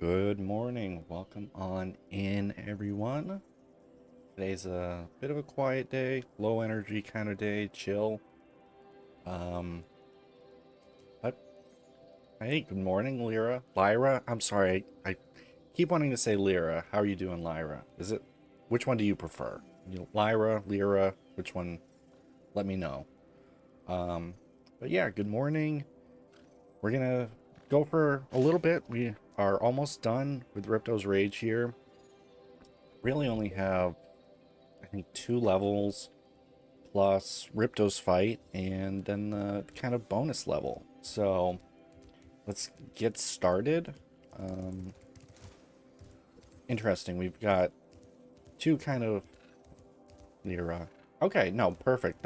Good morning. Welcome on in, everyone. Today's a bit of a quiet day, low energy kind of day, chill. Um, but hey, good morning, Lyra. I'm sorry, I keep wanting to say Lyra. How are you doing, Lyra? Which one do you prefer? Lyra, which one? Let me know. Um, but yeah, good morning. We're gonna go for a little bit. We are almost done with Ripto's Rage here. Really only have, I think, 2 levels plus Ripto's fight and then the kind of bonus level. So let's get started. Interesting. We've got 2 kind of Lyra. Okay, no, perfect.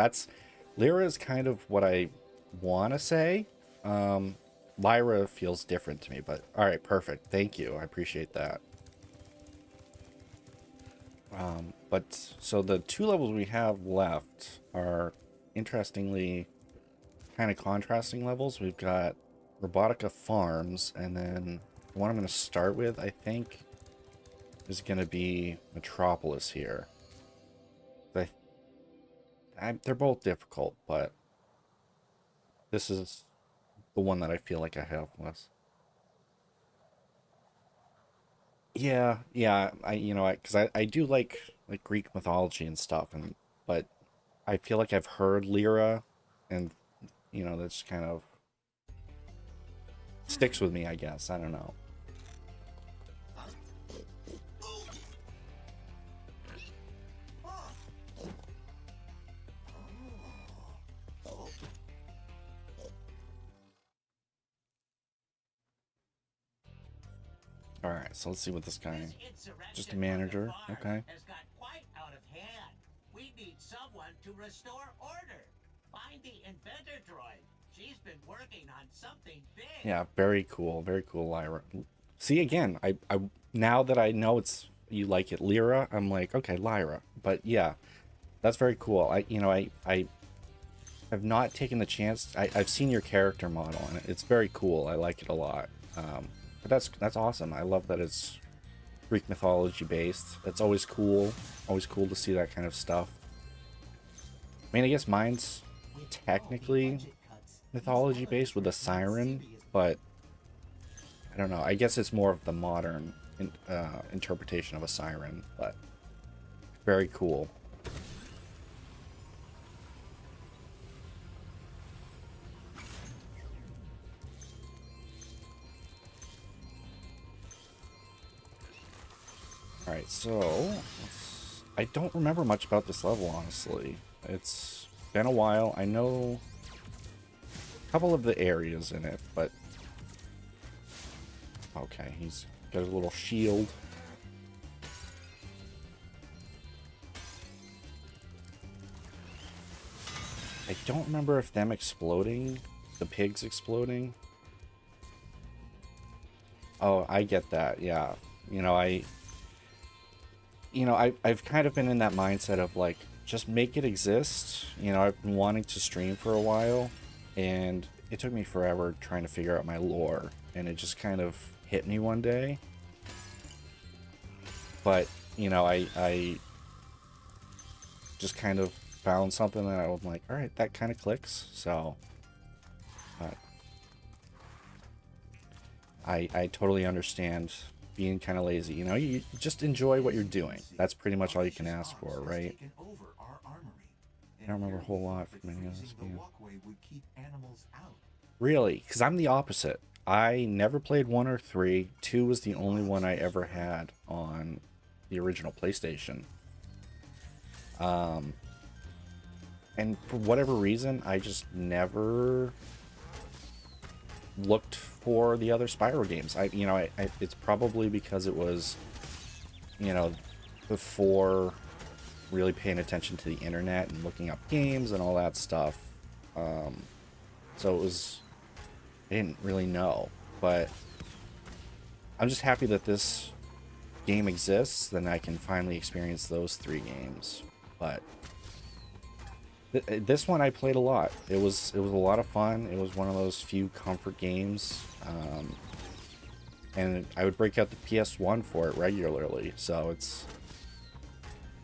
Lyra is kind of what I want to say. Lyra feels different to me, but all right, perfect. Thank you. I appreciate that. But so the 2 levels we have left are interestingly kind of contrasting levels. We've got Robotica Farms, and then the one I'm going to start with, I think, is going to be Metropolis here. They're both difficult, but this is the one that I feel like I have less. Yeah, because I do like Greek mythology and stuff, but I feel like I've heard Lyra, and that's kind of sticks with me, I guess. I don't know. All right, so let's see what this guy. Just a manager, okay. Has got quite out of hand. We need someone to restore order. Find the inventor droid. She's been working on something big. Yeah, very cool, Lyra. See, again, I now that I know you like it, Lyra, I'm like, okay, Lyra. But yeah, that's very cool. I have not taken the chance. I've seen your character model, and it's very cool. I like it a lot. But that's awesome. I love that it's Greek mythology based. That's always cool. Always cool to see that kind of stuff. I mean, I guess mine's technically mythology based with a Siren, but I don't know. I guess it's more of the modern interpretation of a Siren, but very cool. Alright, so I don't remember much about this level, honestly. It's been a while. I know a couple of the areas in it, but okay, he's got a little shield. I don't remember if them exploding, the pigs exploding. Oh, I get that, yeah. I've kind of been in that mindset of like, just make it exist. I've been wanting to stream for a while, and it took me forever trying to figure out my lore, and it just kind of hit me one day. But, I just kind of found something that I'm like, all right, that kind of clicks. So, I totally understand being kind of lazy. You just enjoy what you're doing. That's pretty much all you can ask for, right? I don't remember a whole lot from any of this game. Really? Because I'm the opposite. I never played 1 or 3. 2 was the only one I ever had on the original PlayStation. And for whatever reason, I just never looked for the other Spyro games. It's probably because it was, before really paying attention to the internet and looking up games and all that stuff. So I didn't really know, but I'm just happy that this game exists, then I can finally experience those 3 games. But this one I played a lot. It was a lot of fun. It was one of those few comfort games. and I would break out the PS1 for it regularly. So it's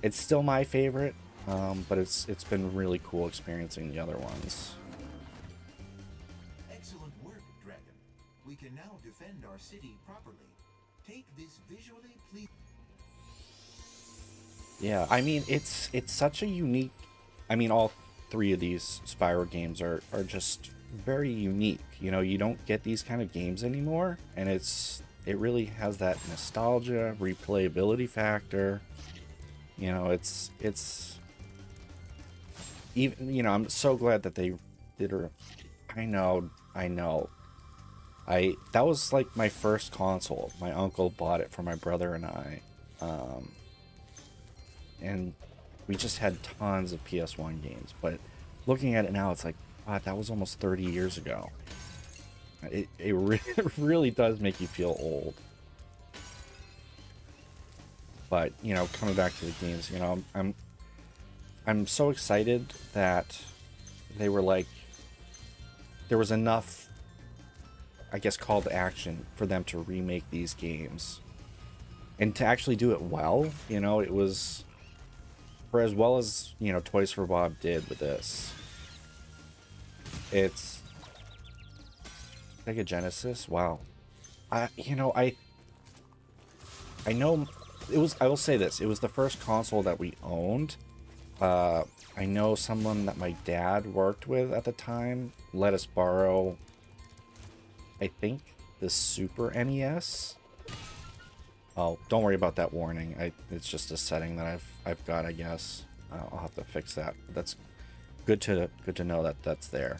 still my favorite, but it's been really cool experiencing the other ones. Excellent work, Dragon. We can now defend our city properly. Take this visually pleasing. Yeah, I mean, it's such a unique... I mean, all three of these Spyro games are just very unique. You know, you don't get these kind of games anymore, and it really has that nostalgia, replayability factor. You know, it's even, you know, I'm so glad that they did her. I know. That was like my first console. My uncle bought it for my brother and I. And we just had tons of PS1 games, but looking at it now, it's like, wow, that was almost 30 years ago. It really does make you feel old. But, you know, coming back to the games, you know, I'm so excited that they were like, there was enough, I guess, call to action for them to remake these games. And to actually do it well, you know, it was... For as well as, you know, Toys for Bob did with this. It's Sega Genesis. Wow. I know it was, I will say this, it was the first console that we owned. I know someone that my dad worked with at the time let us borrow, I think, the Super NES. Oh, don't worry about that warning. It's just a setting that I've got, I guess. I'll have to fix that. But that's good to know that that's there.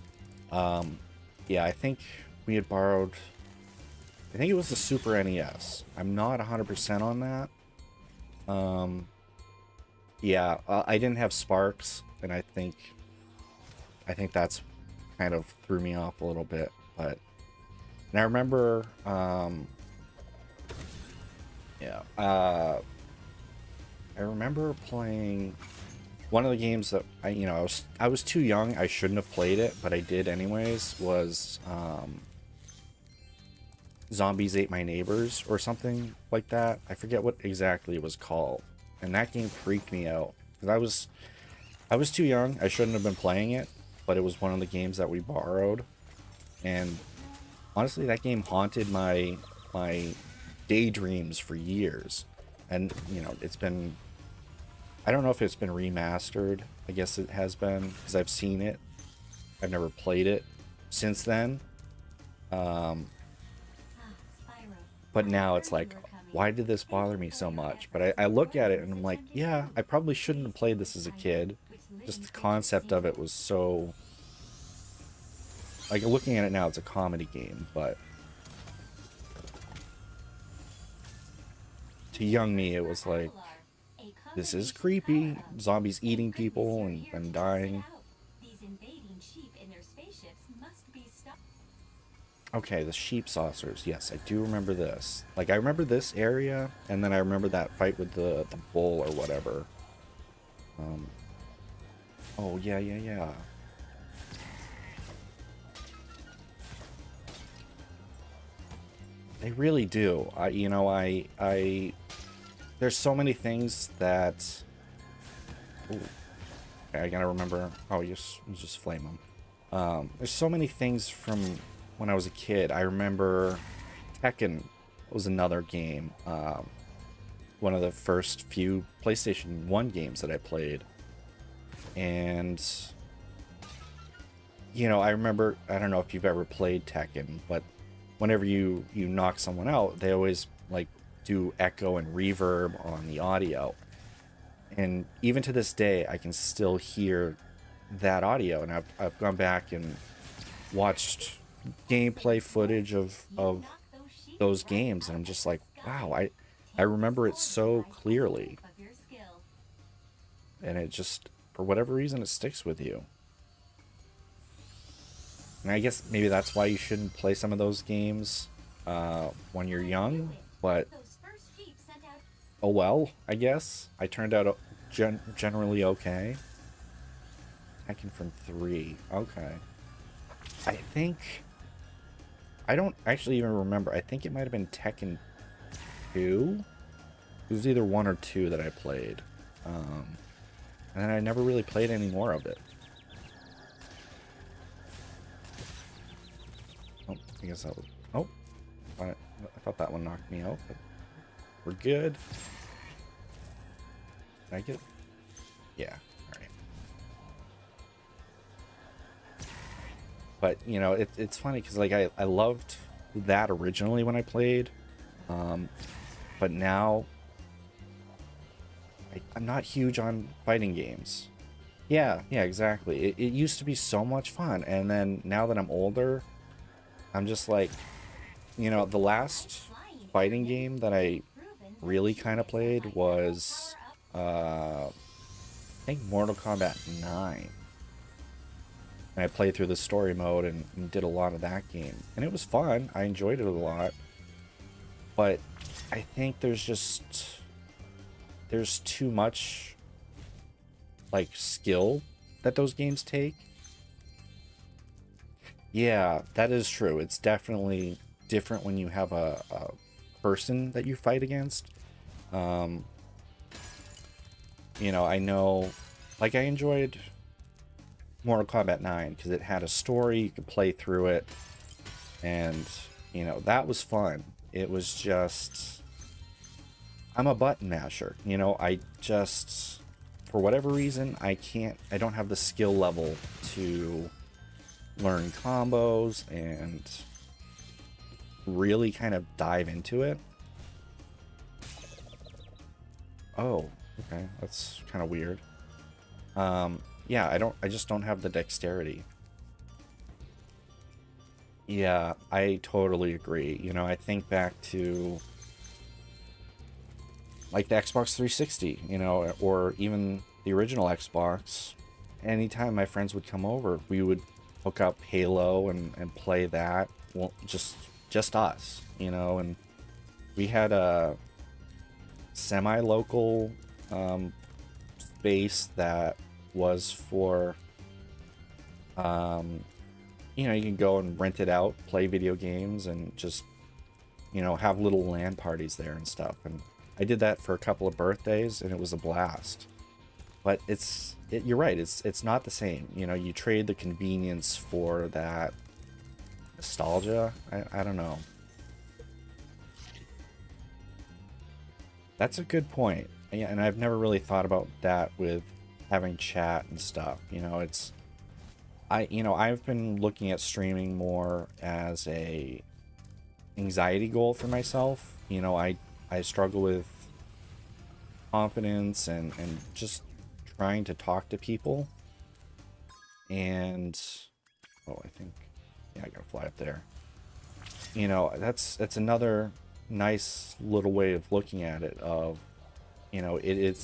Yeah, I think we had borrowed... I think it was the Super NES. I'm not 100% on that. Yeah, I didn't have Sparks, and I think that's kind of threw me off a little bit. But and I remember... Yeah, I remember playing one of the games that I was too young. I shouldn't have played it, but I did anyways. Was Zombies Ate My Neighbors or something like that. I forget what exactly it was called, and that game freaked me out because I was too young. I shouldn't have been playing it, but it was one of the games that we borrowed, and honestly, that game haunted my daydreams for years. And you know, it's been, I don't know if it's been remastered. I guess it has been, because I've seen it. I've never played it since then. But now it's like, why did this bother me so much? But I look at it and I'm like, yeah, I probably shouldn't have played this as a kid. Just the concept of it was so, like, looking at it now, it's a comedy game, but to young me, it was like, this is creepy. Zombies eating people and dying. Okay, the sheep saucers. Yes, I do remember this. Like, I remember this area, and then I remember that fight with the bull or whatever. Oh, yeah. They really do. There's so many things that... Ooh, okay, I gotta remember... Oh, you just flame them. There's so many things from when I was a kid. I remember Tekken was another game. One of the first few PlayStation 1 games that I played. And... You know, I remember... I don't know if you've ever played Tekken, but whenever you knock someone out, they always, like, do echo and reverb on the audio. And even to this day, I can still hear that audio. And I've gone back and watched gameplay footage of those games, and I'm just like, wow, I remember it so clearly. And it just, for whatever reason, it sticks with you. And I guess maybe that's why you shouldn't play some of those games when you're young, but oh well, I guess. I turned out generally okay. Tekken from 3, okay. I think I don't actually even remember. I think it might have been Tekken 2. It was either 1 or 2 that I played. And then I never really played any more of it. Oh, I guess that was... Oh, I thought that one knocked me out, but we're good. Did I get... Yeah, alright. But, you know, it's funny because, like, I loved that originally when I played. But now... I'm not huge on fighting games. Yeah, exactly. It used to be so much fun, and then now that I'm older, I'm just like, you know, the last fighting game that I really kind of played was, I think Mortal Kombat 9. And I played through the story mode and did a lot of that game. And it was fun. I enjoyed it a lot. But I think there's too much, like, skill that those games take. Yeah, that is true. It's definitely different when you have a person that you fight against. You know, I know, like, I enjoyed Mortal Kombat 9 because it had a story, you could play through it, and, you know, that was fun. It was just... I'm a button masher, you know, I just... For whatever reason, I don't have the skill level to learn combos and really kind of dive into it. Oh, okay, that's kind of weird. Yeah, I just don't have the dexterity. Yeah, I totally agree. You know, I think back to like the Xbox 360, you know, or even the original Xbox. Anytime my friends would come over, we would hook up Halo and play that. Well, just us, you know, and we had a semi-local space that was for, you know, you can go and rent it out, play video games, and just, you know, have little LAN parties there and stuff. And I did that for a couple of birthdays, and it was a blast. But you're right, it's not the same. You know, you trade the convenience for that nostalgia. I don't know. That's a good point. Yeah, and I've never really thought about that with having chat and stuff. You know, I've been looking at streaming more as a anxiety goal for myself. You know, I struggle with confidence and just trying to talk to people. And oh, I think, yeah, I gotta fly up there. You know, that's another nice little way of looking at it. Of, you know, it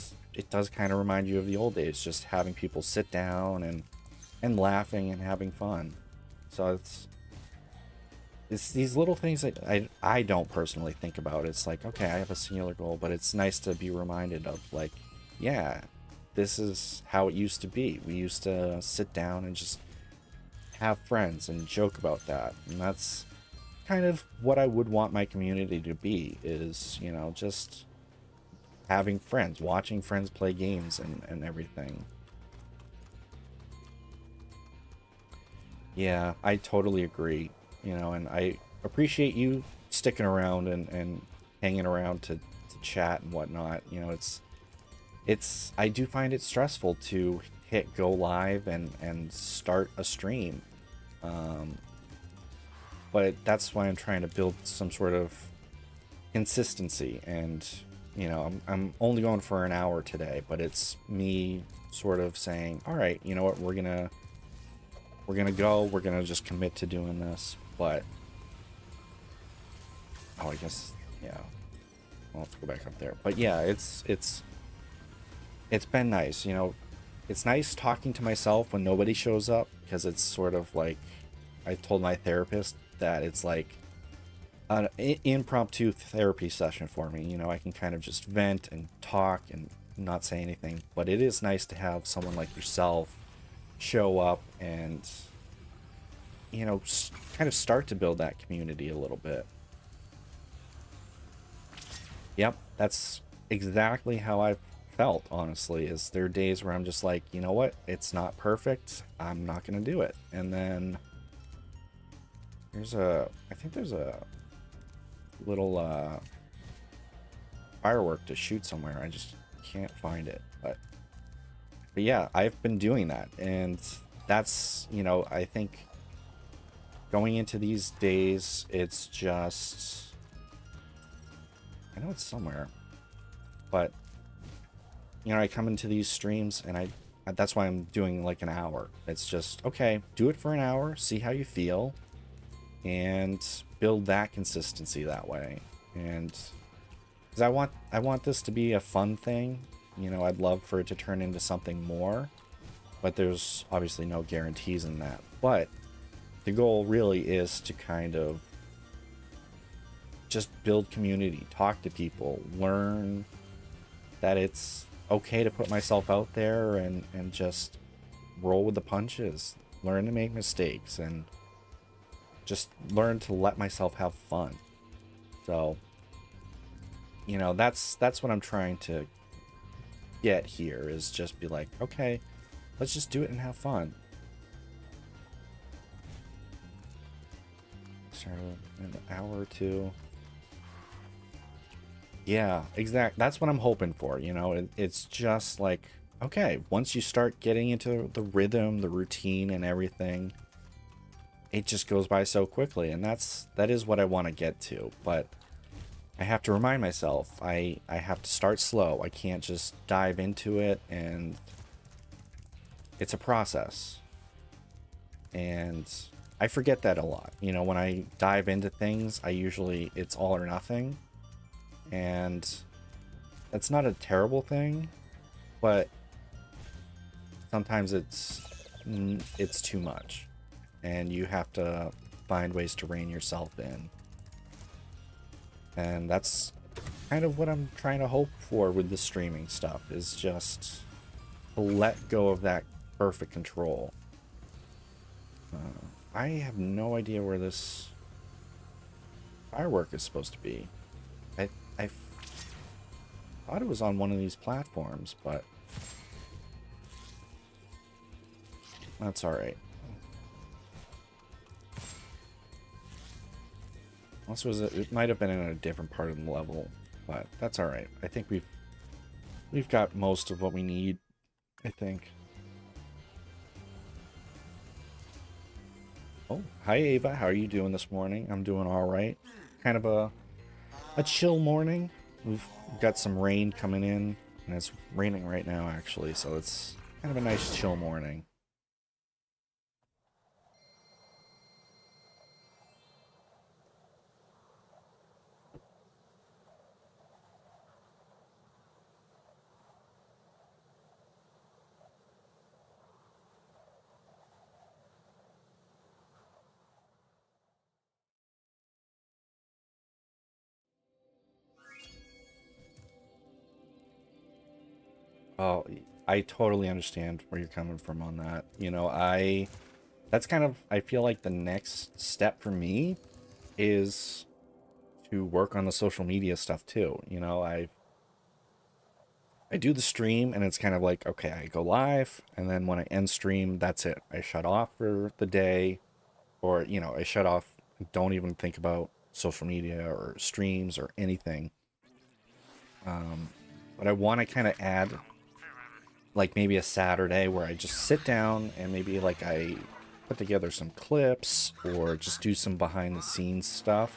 does kind of remind you of the old days, just having people sit down and laughing and having fun. So it's these little things that I don't personally think about. It's like, okay, I have a singular goal, but it's nice to be reminded of, like, yeah, this is how it used to be. We used to sit down and just have friends and joke about that. And that's kind of what I would want my community to be, is, you know, just having friends, watching friends play games and everything. Yeah, I totally agree. You know, and I appreciate you sticking around and hanging around to chat and whatnot. You know, I do find it stressful to hit go live and start a stream. But that's why I'm trying to build some sort of consistency. And, you know, I'm only going for an hour today, but it's me sort of saying, all right, you know what, we're gonna just commit to doing this. But oh, I guess, yeah, I'll have to go back up there. But yeah, it's been nice. You know, it's nice talking to myself when nobody shows up, because it's sort of like, I told my therapist that it's like an impromptu therapy session for me. You know, I can kind of just vent and talk and not say anything. But it is nice to have someone like yourself show up and, you know, kind of start to build that community a little bit. Yep, that's exactly how I've felt, honestly, is there are days where I'm just like, you know what, it's not perfect, I'm not gonna do it. And then I think there's a little firework to shoot somewhere. I just can't find it. But yeah, I've been doing that, and that's, you know, I think going into these days, it's just, I know it's somewhere, but you know, I come into these streams and that's why I'm doing like an hour. It's just, okay, do it for an hour, see how you feel, and build that consistency that way. And because I want this to be a fun thing, you know, I'd love for it to turn into something more, but there's obviously no guarantees in that. But the goal really is to kind of just build community, talk to people, learn that it's okay to put myself out there and just roll with the punches, learn to make mistakes, and just learn to let myself have fun. So, you know, that's what I'm trying to get here, is just be like, okay, let's just do it and have fun. So, in an hour or two. Yeah, exactly. That's what I'm hoping for, you know. It's just like, okay, once you start getting into the rhythm, the routine and everything, it just goes by so quickly, and that is what I want to get to. But I have to remind myself, I have to start slow. I can't just dive into it, and it's a process. And I forget that a lot. You know, when I dive into things, it's all or nothing. And that's not a terrible thing, but sometimes it's too much, and you have to find ways to rein yourself in. And that's kind of what I'm trying to hope for with the streaming stuff, is just to let go of that perfect control. I have no idea where this firework is supposed to be. I thought it was on one of these platforms, but that's alright. It might have been in a different part of the level, but that's alright. I think we've got most of what we need, I think. Oh, hi Ava, how are you doing this morning? I'm doing alright. Kind of a chill morning. We've got some rain coming in, and it's raining right now actually, so it's kind of a nice chill morning. Oh, I totally understand where you're coming from on that. You know, that's kind of, I feel like the next step for me is to work on the social media stuff too. You know, I do the stream, and it's kind of like, okay, I go live, and then when I end stream, that's it. I shut off for the day, or, you know, I shut off, don't even think about social media or streams or anything. But I want to kind of add like maybe a Saturday where I just sit down and maybe like I put together some clips or just do some behind the scenes stuff.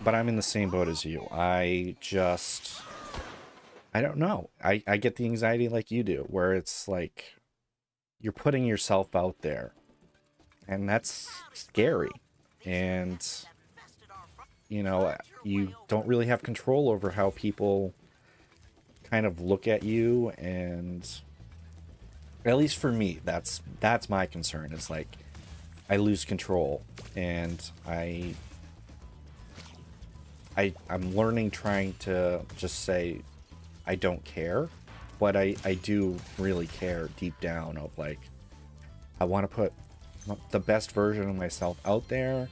But I'm in the same boat as you. I don't know. I get the anxiety like you do, where it's like you're putting yourself out there, and that's scary. And you know, you don't really have control over how people kind of look at you, and at least for me, that's my concern. It's like I lose control, and I'm learning, trying to just say I don't care, but I do really care deep down, of like, I want to put the best version of myself out there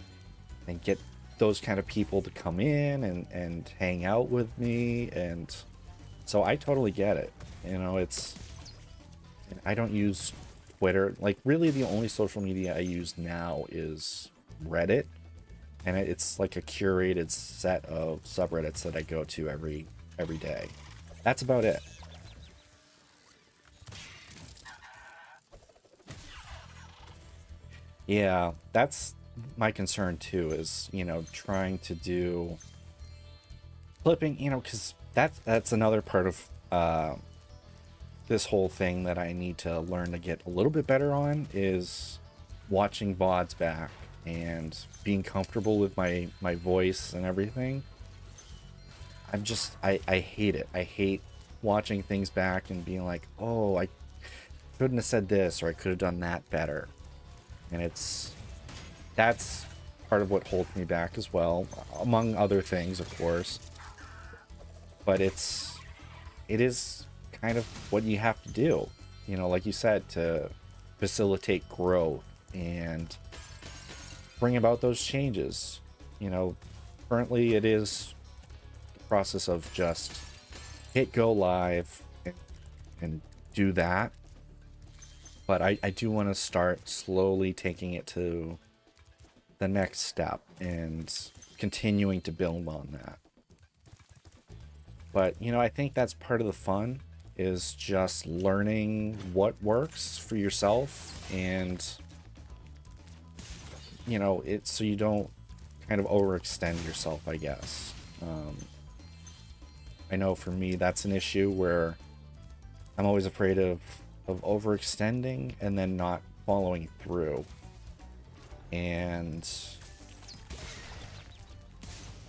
and get those kind of people to come in and hang out with me. And so I totally get it. You know, I don't use Twitter. Like, really the only social media I use now is Reddit. And it's like a curated set of subreddits that I go to every day. That's about it. Yeah, that's my concern too, is, you know, trying to do clipping, you know, because that's another part of this whole thing that I need to learn to get a little bit better on, is watching VODs back and being comfortable with my voice and everything. I hate it. I hate watching things back and being like, oh, I couldn't have said this, or I could have done that better. And that's part of what holds me back as well, among other things, of course. But it is kind of what you have to do, you know, like you said, to facilitate growth and bring about those changes. You know, currently it is the process of just hit go live and do that. But I do want to start slowly taking it to the next step and continuing to build on that. But, you know, I think that's part of the fun, is just learning what works for yourself, and, you know, it's so you don't kind of overextend yourself, I guess. I know for me that's an issue where I'm always afraid of overextending and then not following through. And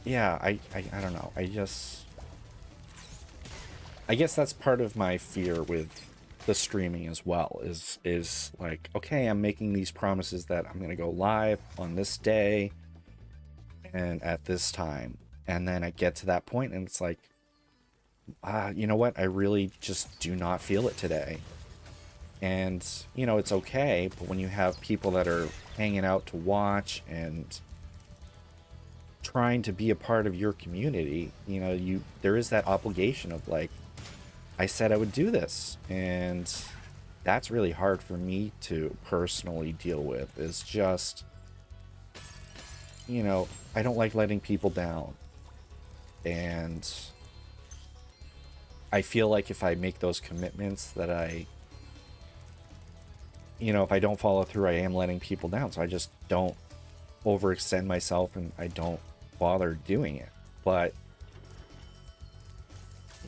yeah, I don't know. I guess that's part of my fear with the streaming as well, is like, okay, I'm making these promises that I'm gonna go live on this day and at this time, and then I get to that point and it's like, you know what, I really just do not feel it today. And, you know, it's okay, but when you have people that are hanging out to watch and trying to be a part of your community, you know, there is that obligation of like, I said I would do this, and that's really hard for me to personally deal with. Is just, you know, I don't like letting people down, and I feel like if I make those commitments that you know, if I don't follow through, I am letting people down. So I just don't overextend myself and I don't bother doing it. But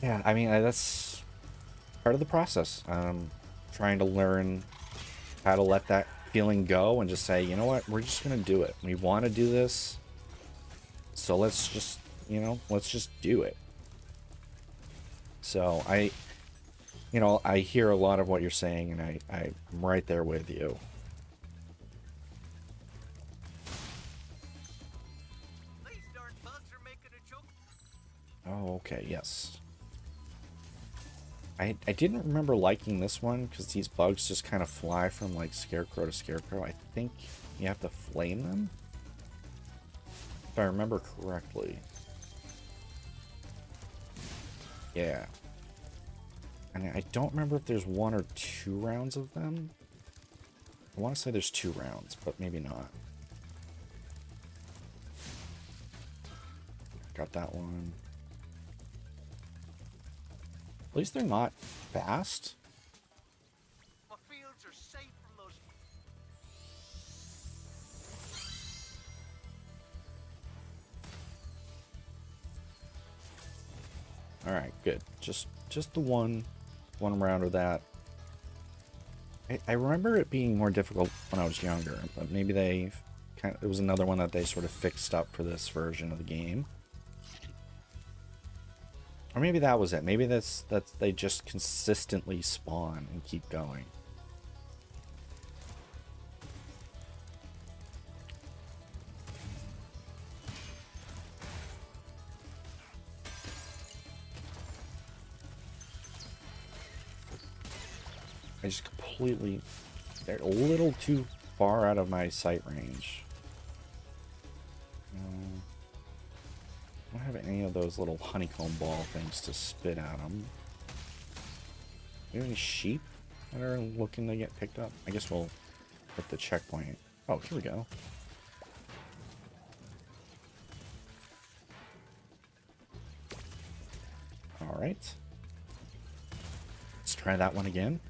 yeah, I mean, that's part of the process. Trying to learn how to let that feeling go and just say, you know what, we're just going to do it. We want to do this. So let's just, you know, let's just do it. So you know, I hear a lot of what you're saying, and I'm right there with you. These darn bugs are making a joke. Oh, okay, yes. I didn't remember liking this one, because these bugs just kind of fly from, like, scarecrow to scarecrow. I think you have to flame them, if I remember correctly. Yeah. And I don't remember if there's 1 or 2 rounds of them. I want to say there's 2 rounds, but maybe not. Got that one. At least they're not fast. My fields are safe from those. All right, good. Just the one round of that. I remember it being more difficult when I was younger, but maybe it was another one that they sort of fixed up for this version of the game. Or maybe that was it. Maybe that's they just consistently spawn and keep going. I just completely... They're a little too far out of my sight range. I don't have any of those little honeycomb ball things to spit at them. Do you have any sheep that are looking to get picked up? I guess we'll hit the checkpoint. Oh, here we go. All right. Let's try that one again.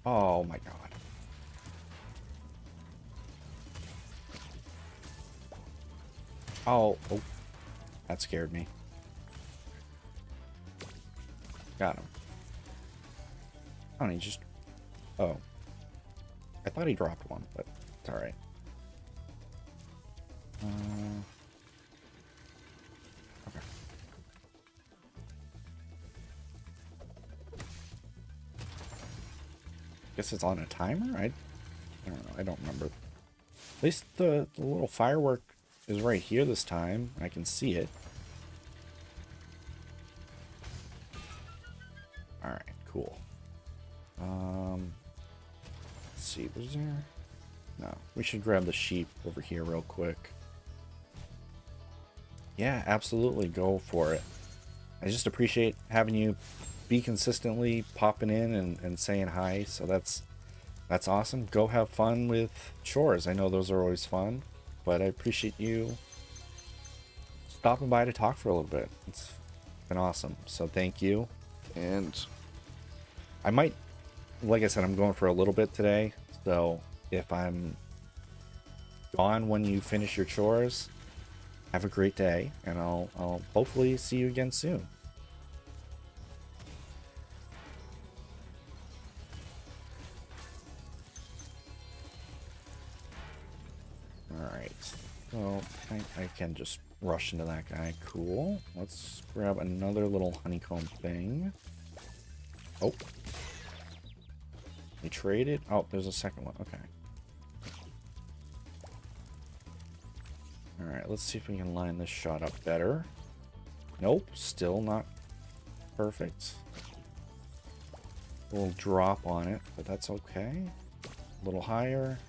Oh my god. Oh, that scared me. Got him. Oh, he just... Oh. I thought he dropped one, but it's alright. Okay. Guess it's on a timer? I don't know. I don't remember. At least the little firework is right here this time. I can see it. Alright, cool. Let's see, was there? No, we should grab the sheep over here real quick. Yeah, absolutely, go for it. I just appreciate having you be consistently popping in and saying hi, so that's awesome. Go have fun with chores. I know those are always fun, but I appreciate you stopping by to talk for a little bit. It's been awesome, so thank you. And I might, like I said, I'm going for a little bit today, so if I'm gone when you finish your chores, have a great day, and I'll hopefully see you again soon. Alright, well, I can just rush into that guy. Cool. Let's grab another little honeycomb thing. Oh. We traded? Oh, there's a second one. Okay. Alright, let's see if we can line this shot up better. Nope, still not perfect. A little drop on it, but that's okay. A little higher.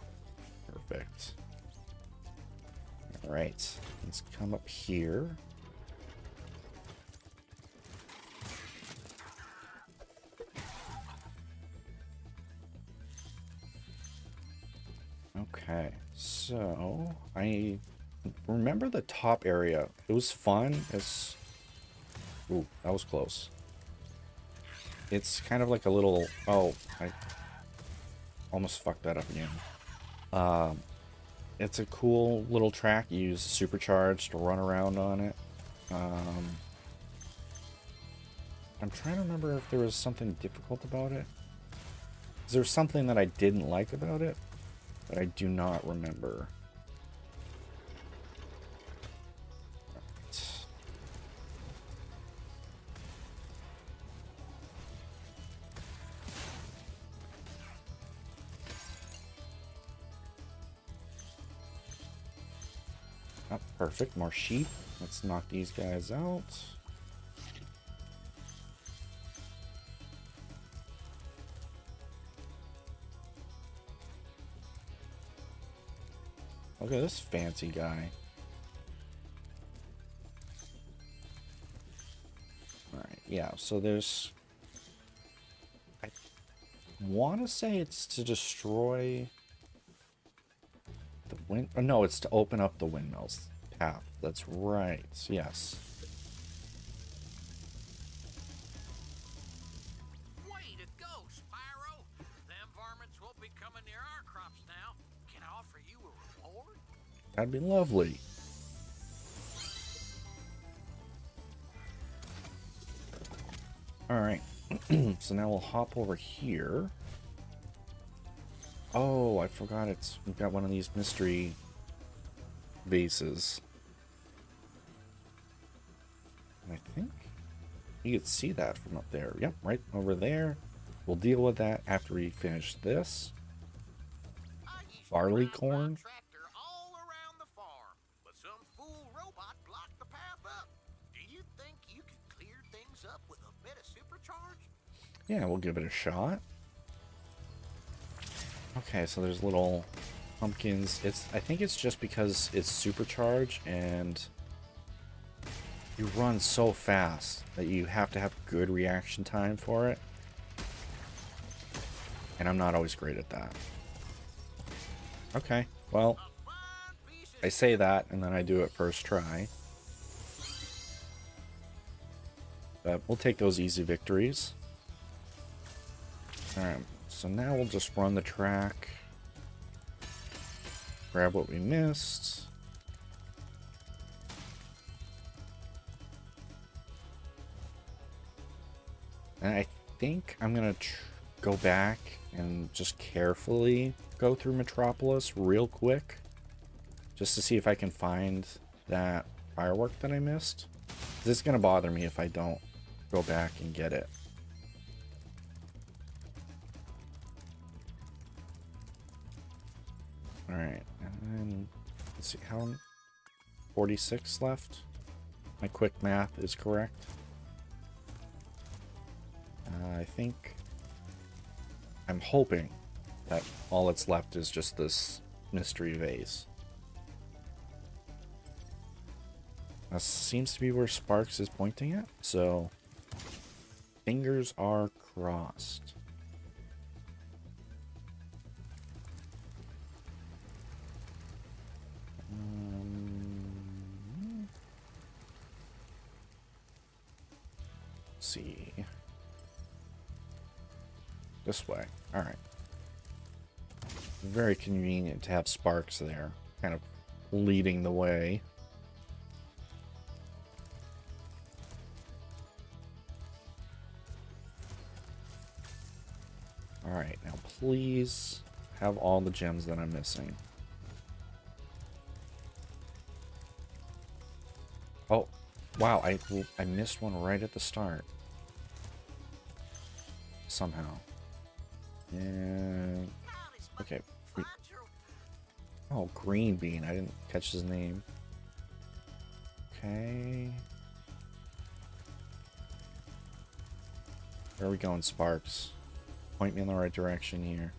Perfect. Alright, let's come up here. Okay, so I remember the top area. It was fun. It's... Ooh, that was close. It's kind of like a little... Oh, I almost fucked that up again. It's a cool little track. You use supercharged to run around on it. I'm trying to remember if there was something difficult about it. Is there something that I didn't like about it? But I do not remember. Right. Oh, perfect. More sheep. Let's knock these guys out. Look at this fancy guy. Alright, yeah, so there's... I want to say it's to destroy the wind... Oh, no, it's to open up the windmills path. That's right, yes. Way to go, Spyro! Them varmints won't be coming near our crops now. Can I offer you a reward? That'd be lovely. Alright, so now we'll hop over here. Oh, I forgot we've got one of these mystery bases. And I think you could see that from up there. Yep, right over there. We'll deal with that after we finish this. Barley corn. Tractor all around the farm, but some fool robot blocked the path up. Do you think you could clear things up with a bit of supercharge? Yeah, we'll give it a shot. Okay, so there's little pumpkins. I think it's just because it's supercharged and you run so fast that you have to have good reaction time for it. And I'm not always great at that. Okay, well, I say that and then I do it first try. But we'll take those easy victories. Alright, so now we'll just run the track. Grab what we missed. And I think I'm going to go back and just carefully go through Metropolis real quick. Just to see if I can find that firework that I missed. This is going to bother me if I don't go back and get it. Alright, and then let's see, how 46 left? My quick math is correct. I think I'm hoping that all that's left is just this mystery vase. That seems to be where Sparks is pointing at, so fingers are crossed. Let's see. This way. Alright. Very convenient to have Sparks there, kind of leading the way. Alright, now please have all the gems that I'm missing. Oh, wow, I missed one right at the start. Somehow. And okay. Oh, Green Bean. I didn't catch his name. Okay. Where are we going, Sparks? Point me in the right direction here.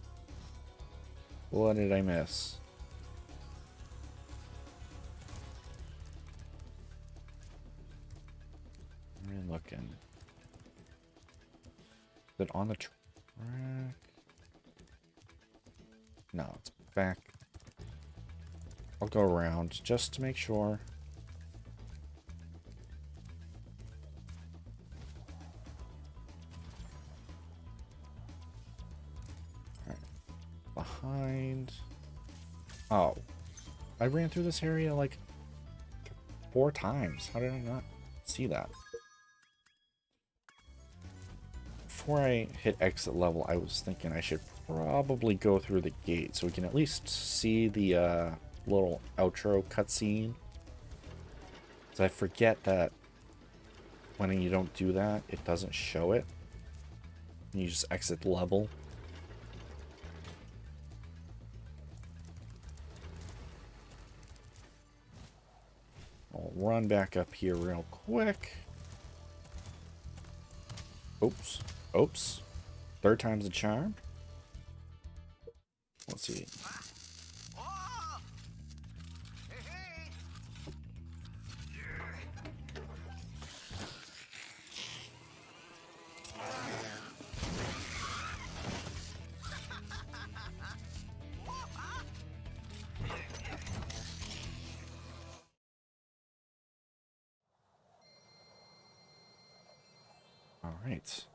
What did I miss? Where are you looking? Is it on the track? No, it's back. I'll go around just to make sure. Alright. Behind. Oh. I ran through this area like 4 times. How did I not see that? Before I hit exit level, I was thinking I should probably go through the gate so we can at least see the little outro cutscene. So I forget that when you don't do that, it doesn't show it. You just exit the level. I'll run back up here real quick. Oops. Oops. 3rd time's the charm. Let's see. All right.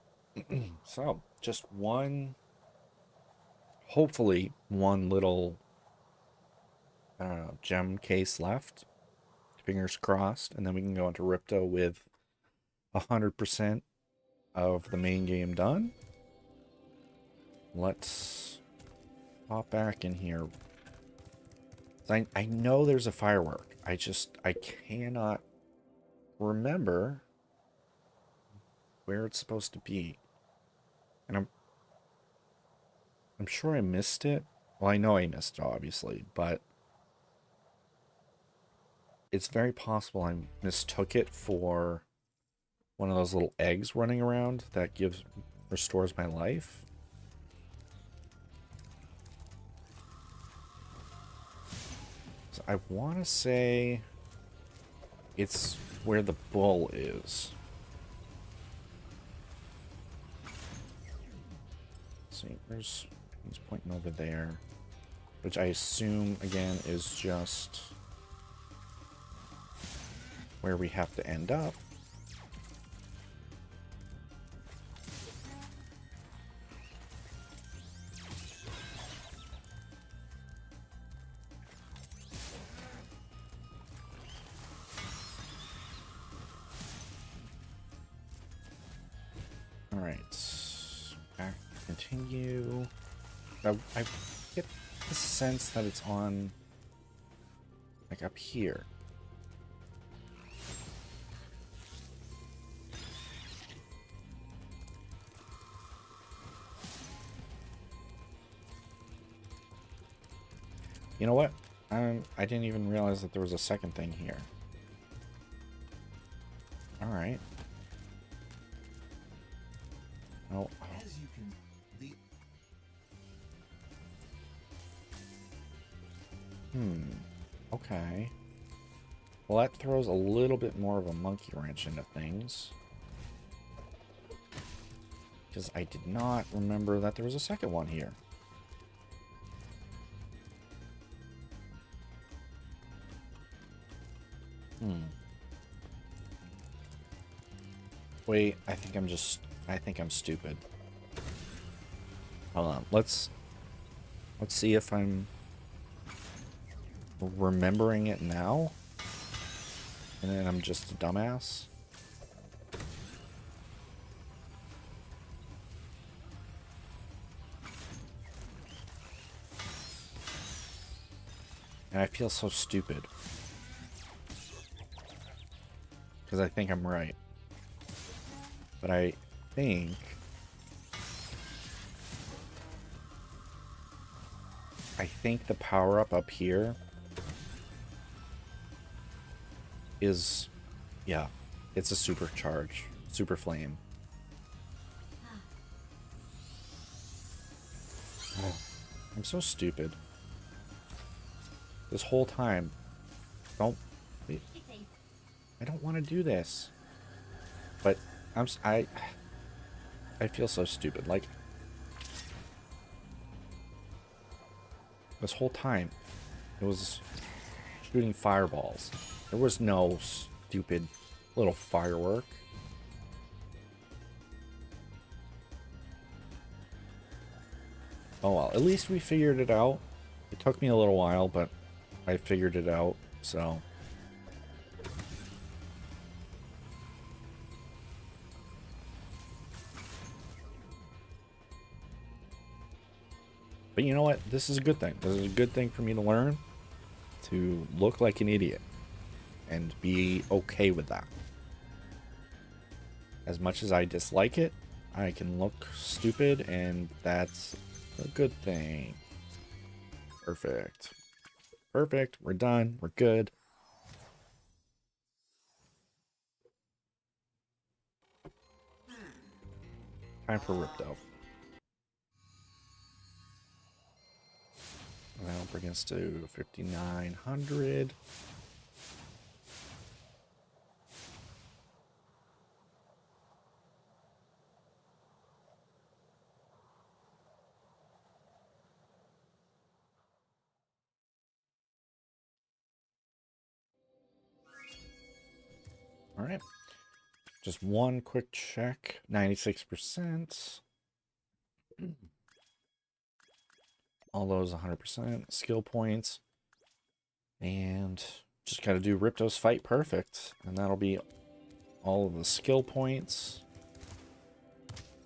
So, just one, hopefully one little, I don't know, gem case left. Fingers crossed. And then we can go into Ripto with 100% of the main game done. Let's pop back in here. I know there's a firework. I cannot remember where it's supposed to be. And I'm sure I missed it. Well, I know I missed it, obviously, but it's very possible I mistook it for one of those little eggs running around that gives restores my life. So I want to say it's where the bull is. Let's see, he's pointing over there, which I assume again is just where we have to end up. All right, back, continue. I get the sense that it's on, like, up here. You know what? I didn't even realize that there was a second thing here. All right. Oh. As you can, Okay. Well, that throws a little bit more of a monkey wrench into things. Because I did not remember that there was a second one here. Wait, I think I'm stupid. Hold on, let's see if I'm remembering it now. And then I'm just a dumbass. And I feel so stupid. Because I think I'm right. But I think the power-up up here is, yeah, it's a supercharge, super flame. Oh, I'm so stupid. This whole time, I don't want to do this, but I feel so stupid. Like, this whole time, it was shooting fireballs. There was no stupid little firework. Oh well, at least we figured it out. It took me a little while, but I figured it out, so. But you know what? This is a good thing. This is a good thing for me to learn. To look like an idiot. And be okay with that. As much as I dislike it, I can look stupid, and that's a good thing. Perfect. Perfect. We're done. We're good. Time for Ripto. That'll bring us to 5,900. All right. Just one quick check. 96%. All those 100% skill points. And just got to do Ripto's fight perfect. And that'll be all of the skill points.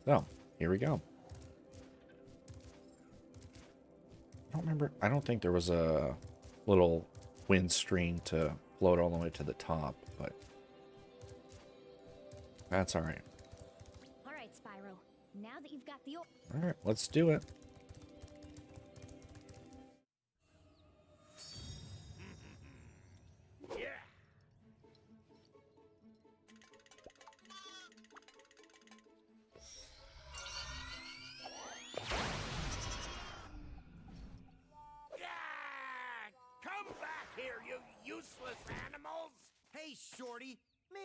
So, here we go. I don't think there was a little wind string to float all the way to the top, but that's all right. All right, Spyro. Now that you've got the... All right, let's do it.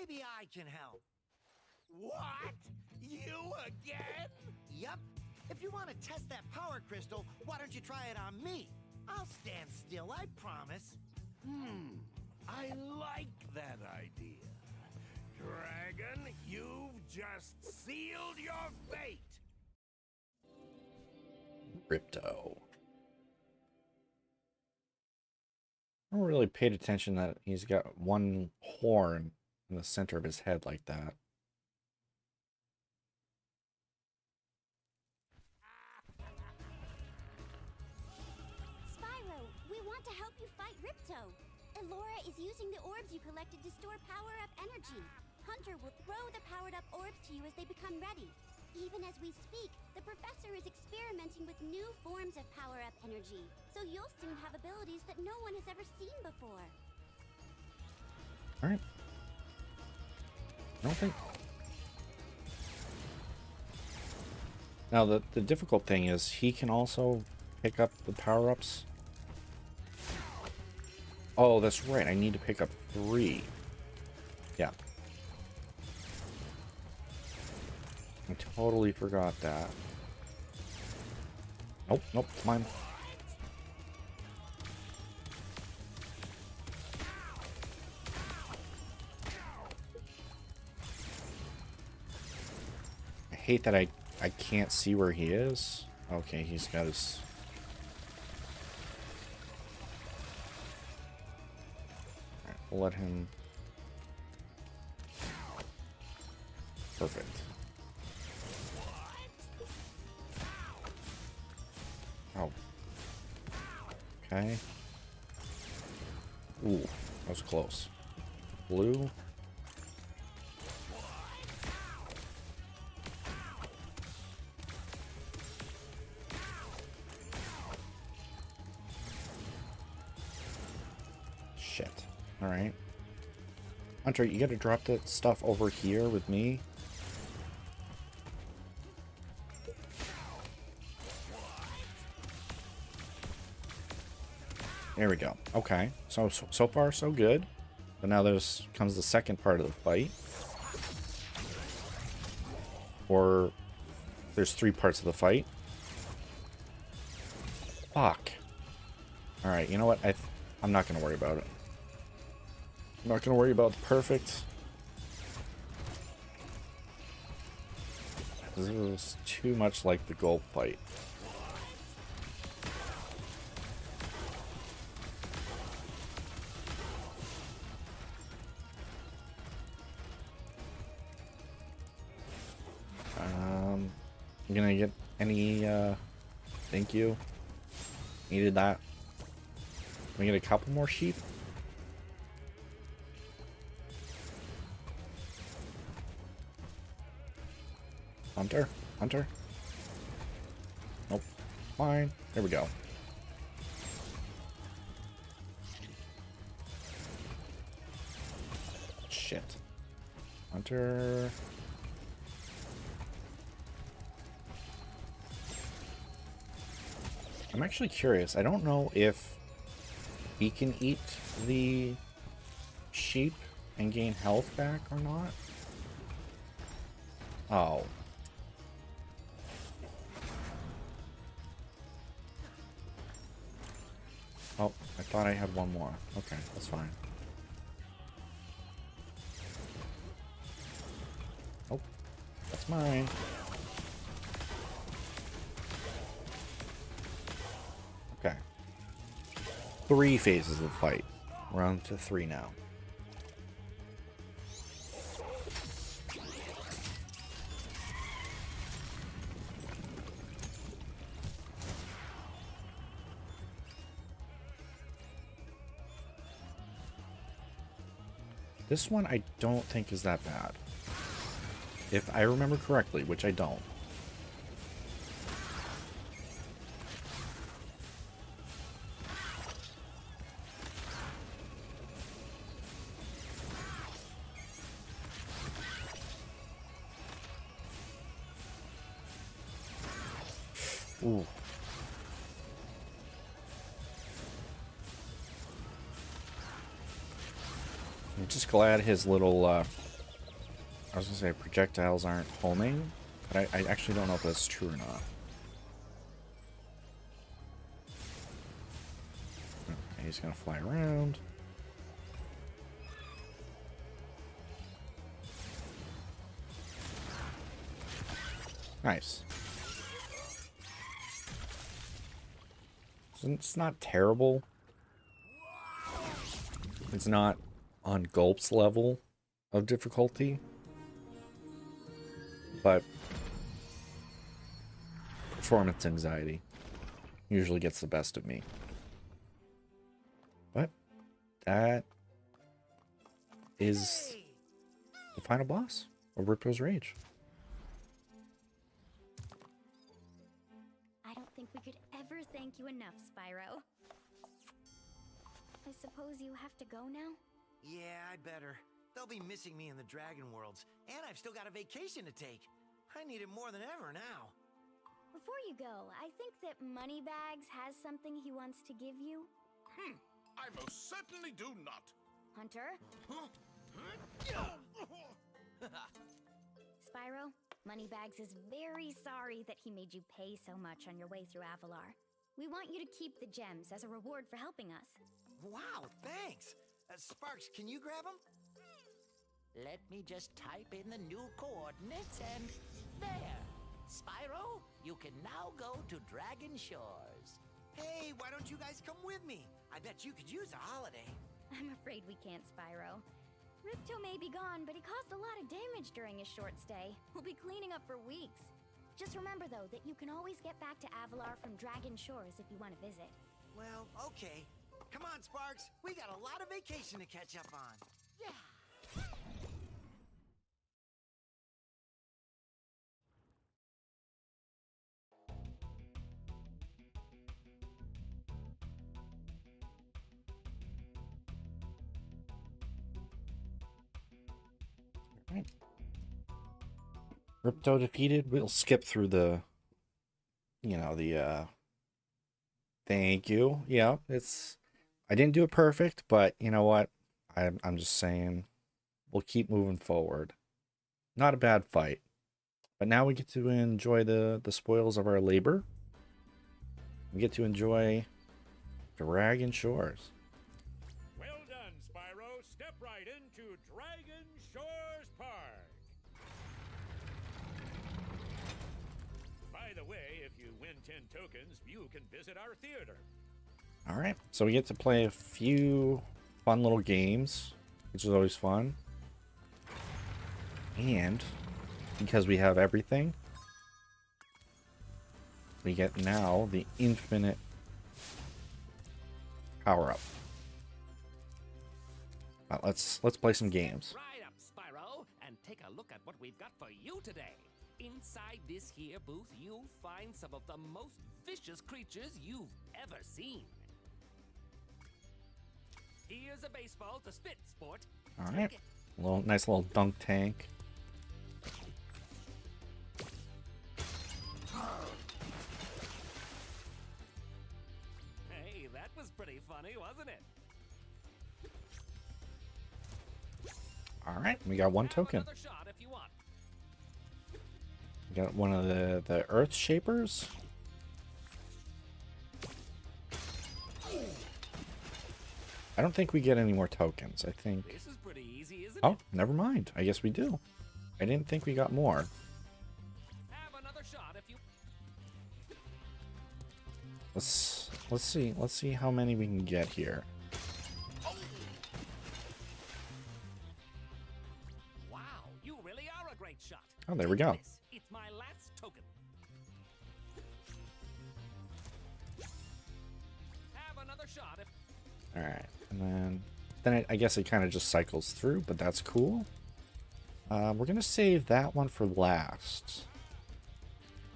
Maybe I can help. What? You again? Yup. If you want to test that power crystal, why don't you try it on me? I'll stand still, I promise. I like that idea. Dragon, you've just sealed your fate. Ripto. I don't really paid attention that he's got one horn in the center of his head like that. Spyro, we want to help you fight Ripto. Elora is using the orbs you collected to store power-up energy. Hunter will throw the powered-up orbs to you as they become ready. Even as we speak, the professor is experimenting with new forms of power-up energy, so you'll soon have abilities that no one has ever seen before. Alright. I don't think... Now, the difficult thing is he can also pick up the power-ups. Oh, that's right. I need to pick up 3. Yeah. I totally forgot that. Nope, nope, it's mine. I hate that I can't see where he is. Okay, he's got his... Alright, we'll let him... Perfect. Oh. Okay. Ooh, that was close. Blue. Shit. Alright. Hunter, you gotta drop that stuff over here with me. There we go. Okay. So far, so good. But now comes the second part of the fight. Or there's 3 parts of the fight. Fuck. Alright, you know what? I'm not going to worry about it. I'm not going to worry about the perfect. This is too much like the gold fight. You gonna get any, thank you. Needed that. Can we get a couple more sheep? Hunter? Hunter? Nope. Fine. There we go. Shit. Hunter... I'm actually curious. I don't know if he can eat the sheep and gain health back or not. Oh. Oh, I thought I had one more. Okay, that's fine. Oh, that's mine. Okay. 3 phases of the fight. We're on to 3 now. This one I don't think is that bad. If I remember correctly, which I don't. Ooh. I'm just glad his little I was gonna say projectiles aren't homing, but I actually don't know if that's true or not. Okay, he's gonna fly around. Nice. So it's not terrible. It's not on Gulp's level of difficulty, but performance anxiety usually gets the best of me. But that is the final boss of Ripto's Rage. I don't think we could ever thank you enough, Spyro. I suppose you have to go now? Yeah, I better. They'll be missing me in the Dragon Worlds, and I've still got a vacation to take. I need it more than ever now. Before you go, I think that Moneybags has something he wants to give you. I most certainly do not. Hunter? Spyro, Moneybags is very sorry that he made you pay so much on your way through Avalar. We want you to keep the gems as a reward for helping us. Wow, thanks. Sparks, can you grab them? Let me just type in the new coordinates and there. Spyro, you can now go to Dragon Shores. Hey, why don't you guys come with me? I bet you could use a holiday. I'm afraid we can't, Spyro. Ripto may be gone, but he caused a lot of damage during his short stay. We'll be cleaning up for weeks. Just remember, though, that you can always get back to Avalar from Dragon Shores if you want to visit. Well, okay. Come on, Sparks. We got a lot of vacation to catch up on. Yeah. Right. Ripto defeated. We'll skip through the, thank you. Yeah, I didn't do it perfect, but you know what? I'm just saying, we'll keep moving forward. Not a bad fight. But now we get to enjoy the spoils of our labor. We get to enjoy Dragon Shores. Well done, Spyro. Step right into Dragon Shores Park. By the way, if you win 10 tokens, you can visit our theater. All right, so we get to play a few fun little games, which is always fun. And because we have everything, we get now the infinite power-up. Let's play some games. Right up, Spyro, and take a look at what we've got for you today. Inside this here booth, you'll find some of the most vicious creatures you've ever seen. Here's a baseball to spit, sport. All right, nice little dunk tank. Hey, that was pretty funny, wasn't it? All right, we got one token. Have another shot if you want. We got one of the Earth Shapers. I don't think we get any more tokens. I think. This is pretty easy, isn't Oh, it? never mind. I guess we do. I didn't think we got more. Have another shot if you. Let's see. Let's see how many we can get here. Wow, you really are a great shot. Oh, there we Take go. this. It's my last token. Have another shot if. All right, and then I guess it kind of just cycles through, but that's cool. We're gonna save that one for last.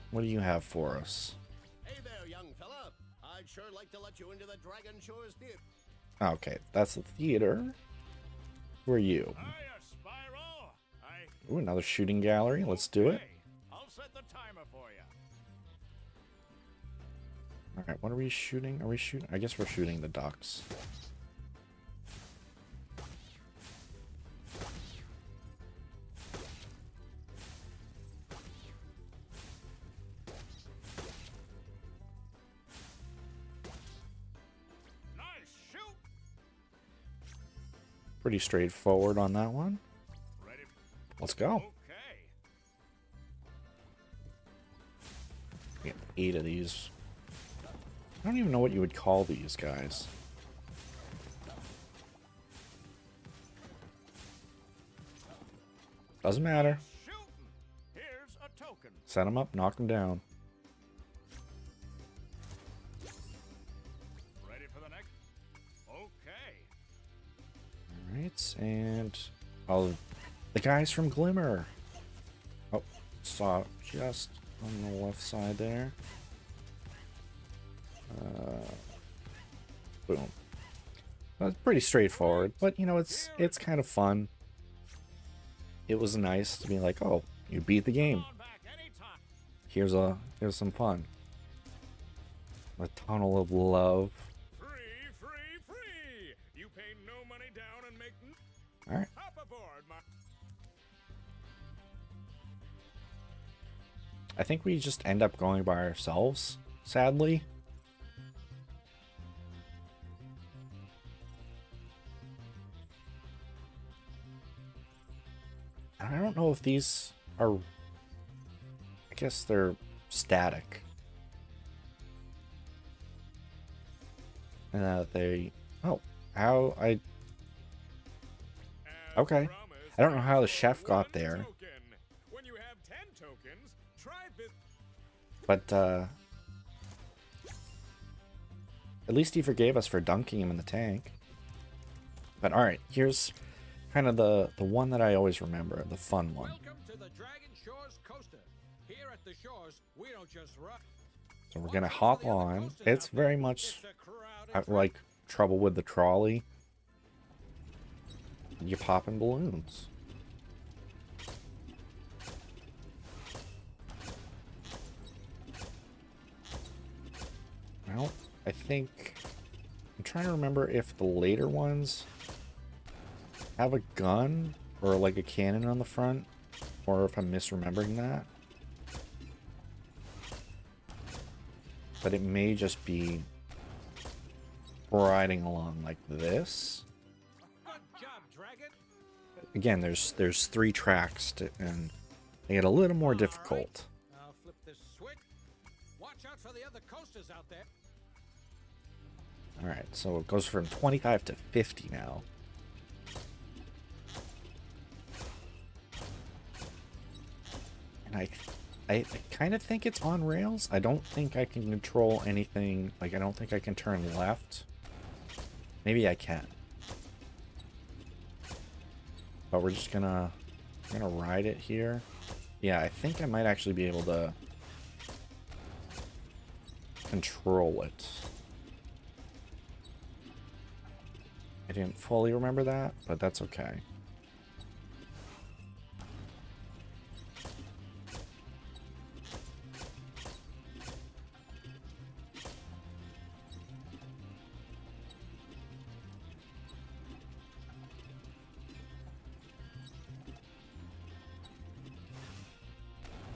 What do you have for us? Hey there, young fella. I'd sure like to let you into the Dragon Shores Theater. Okay, that's the theater. Who are you? Hiya, Spyro. Ooh, another shooting gallery. Let's do it. Okay, I'll set the timer for you. All right, what are we shooting? Are we shooting? I guess we're shooting the ducks. Pretty straightforward on that one. Ready? Let's go. Okay. Get 8 of these. I don't even know what you would call these guys. Doesn't matter. Shooting. Here's a token. Set them up, knock them down. Ready for the next? Okay. Alright, and... Oh, the guys from Glimmer. Oh, saw just on the left side there. Boom. That's pretty straightforward, but you know, it's kind of fun. It was nice to be like, oh, you beat the game. Here's some fun. A tunnel of love. Free, free, free. You pay no money down and make. All right. Hop aboard, my. I think we just end up going by ourselves, sadly. I don't know if these are... I guess they're static. And they... Oh, how I... Okay. I don't know how the chef got there. When you have 10 tokens, try this. But, at least he forgave us for dunking him in the tank. But alright, here's kind of the one that I always remember, the fun one. Welcome to the Dragon Shores Coaster. Here at the shores, we don't just rock. So we're gonna hop on. It's very much like Trouble with the Trolley. You popping balloons. Well, I think... I'm trying to remember if the later ones have a gun or like a cannon on the front, or if I'm misremembering that. But it may just be riding along like this. Good job, Dragon. Again, there's 3 tracks and they get a little more difficult. I'll flip this switch. Watch out for the other coasters out there. Alright, so it goes from 25 to 50 now. And I kind of think it's on rails. I don't think I can control anything. Like, I don't think I can turn left. Maybe I can. But we're just gonna ride it here. Yeah, I think I might actually be able to control it. I didn't fully remember that, but that's okay.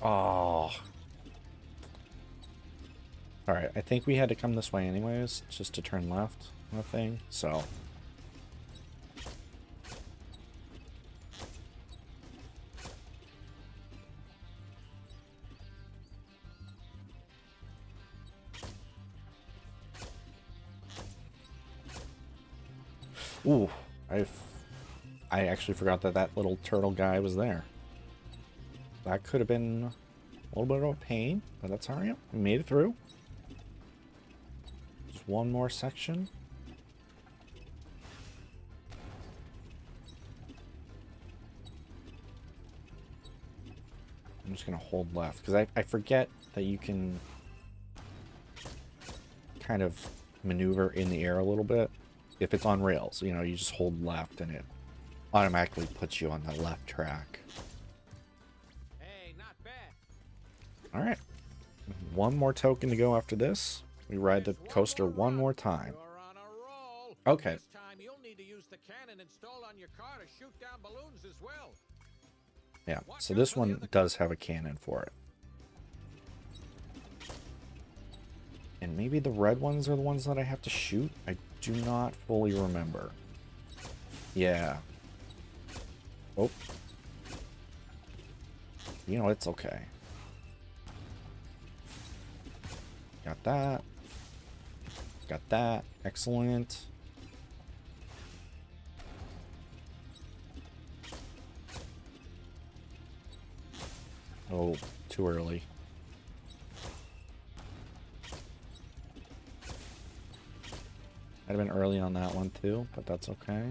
Oh. Alright, I think we had to come this way anyways, just to turn left on the thing, so... Ooh, I actually forgot that that little turtle guy was there. That could have been a little bit of a pain, but that's alright. We made it through. Just one more section. I'm just going to hold left, because I forget that you can kind of maneuver in the air a little bit. If it's on rails, you know, you just hold left and it automatically puts you on the left track. Hey, not bad. All right. One more token to go after this. We ride the coaster one more time. You're on a roll. Okay. This time you'll need to use the cannon installed on your car to shoot down balloons as well. Yeah, so this one does have a cannon for it. And maybe the red ones are the ones that I have to shoot? I do not fully remember. Yeah. Oh. You know, it's okay. Got that. Got that. Excellent. Oh, too early. I'd have been early on that one too, but that's okay.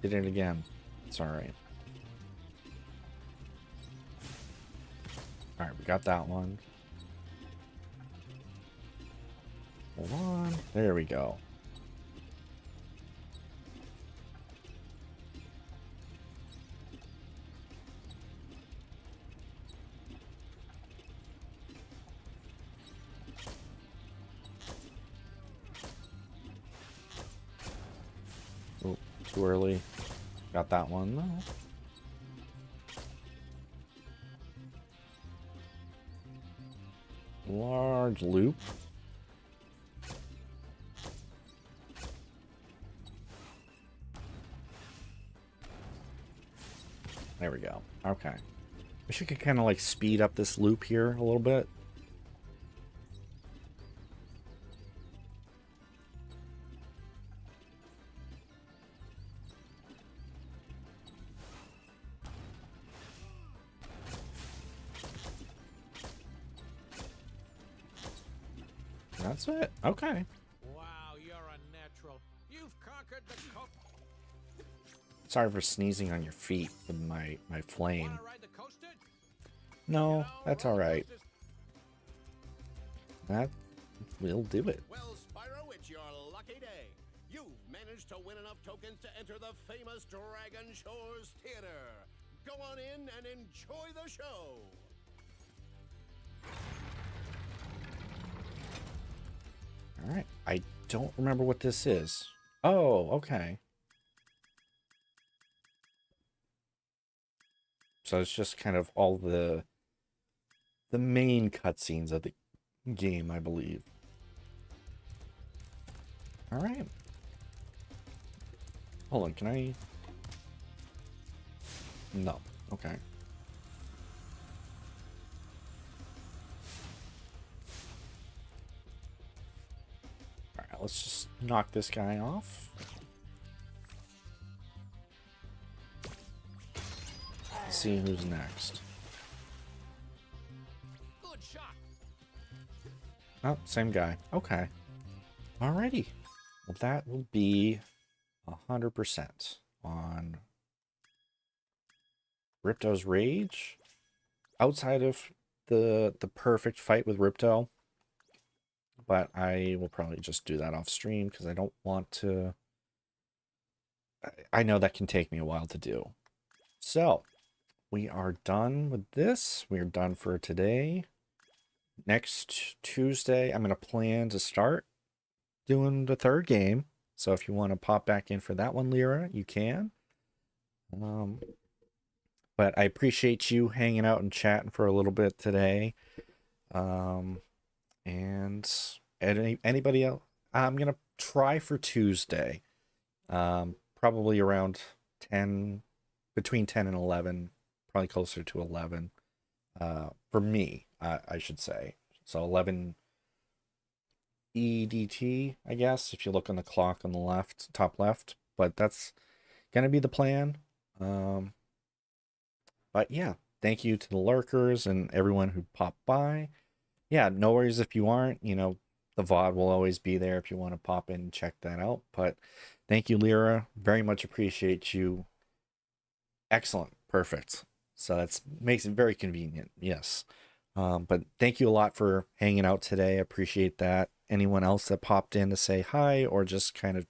Did it again. It's alright. Alright, we got that one. Hold on. There we go. Oh, too early. Got that one though. Large loop. There we go. Okay. Wish I could kind of like speed up this loop here a little bit. That's it. Okay. Wow, you're a natural. You've conquered the coast. Sorry for sneezing on your feet with my flame. Wanna ride the coaster? No, that's all right. That will do it. Well, Spyro, it's your lucky day. You've managed to win enough tokens to enter the famous Dragon Shores Theater. Go on in and enjoy the show. All right. I don't remember what this is. Oh, okay. So it's just kind of all the main cutscenes of the game, I believe. All right. Hold on, can I? No. Okay. All right, let's just knock this guy off. Let's see who's next. Good shot. Oh, same guy. Okay. Alrighty. Well, that will be 100% on Ripto's Rage. Outside of the perfect fight with Ripto. But I will probably just do that off stream because I don't want to... I know that can take me a while to do. So, we are done with this. We are done for today. Next Tuesday, I'm going to plan to start doing the third game. So if you want to pop back in for that one, Lyra, you can. But I appreciate you hanging out and chatting for a little bit today. And anybody else, I'm going to try for Tuesday. Probably around 10, between 10 and 11, probably closer to 11. For me, I should say. So 11 EDT, I guess, if you look on the clock on the left, top left. But that's going to be the plan. But yeah, thank you to the lurkers and everyone who popped by. Yeah, no worries if you aren't. You know, the VOD will always be there if you want to pop in and check that out. But thank you, Lyra. Very much appreciate you. Excellent. Perfect. So that makes it very convenient. Yes. But thank you a lot for hanging out today. I appreciate that. Anyone else that popped in to say hi or just kind of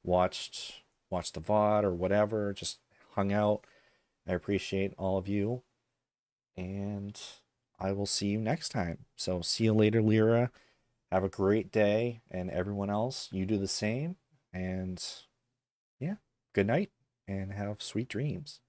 watched the VOD or whatever, just hung out. I appreciate all of you. And I will see you next time. So see you later, Lyra. Have a great day. And everyone else, you do the same. And yeah, good night and have sweet dreams.